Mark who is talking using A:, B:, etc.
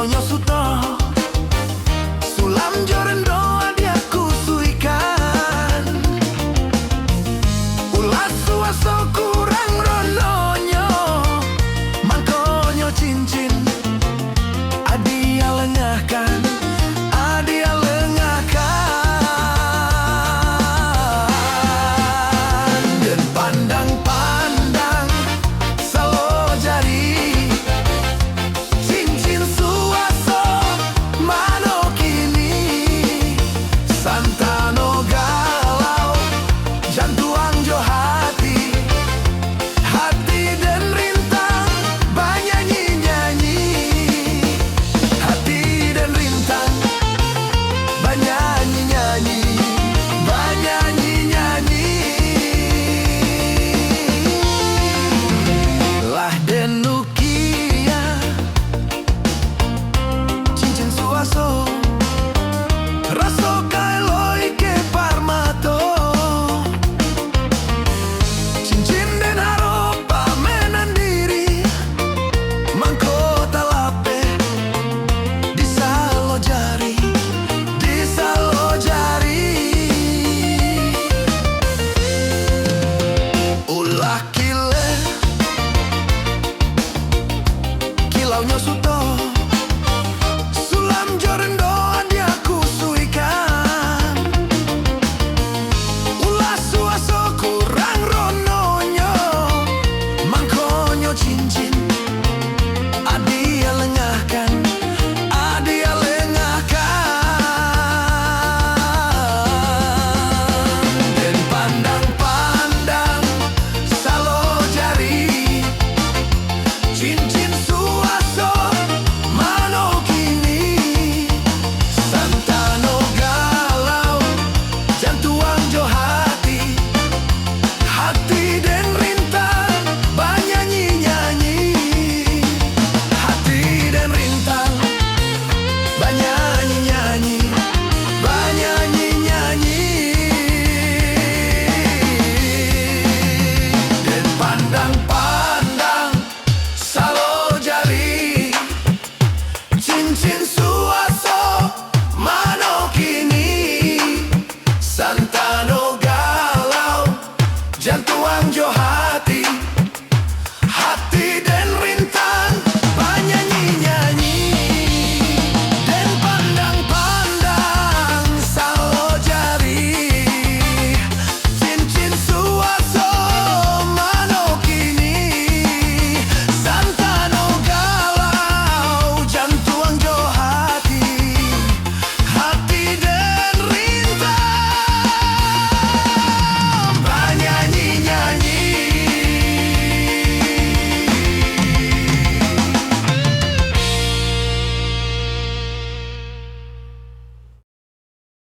A: Kilaunya suto sulam joren doa dia kusuikan. Ulas suaso kurang rononyo mangkonyo cincin adia lengahkan, adia lengahkan. Dan pandang-pandang salo jari cincin suaso mano kini santano galau jantuang jo hati, hati dan rintang banyanyi-nyanyi, hati dan rintang banyanyi-nyanyi, banyanyi-nyanyi. Lah denukia cincin suaso raso kailoi ke parmato cincin den haropa menandiri mangko talape di salo jari, di salo jari. Ulah kilaunya suto sulam joren doa dia kusuikan. Ulah suaso kurang rononyo mangkonyo cincin adia lengahkan, adia lengahkan. Dan pandang-pandang salo jari cincin suaso mano kini santano galau jantuang jo hati, hati dan rintang banyanyi-nyanyi, hati dan rintang banyanyi-nyanyi, banyanyi-nyanyi. Dan pandang-pandang salo jari cincin suaso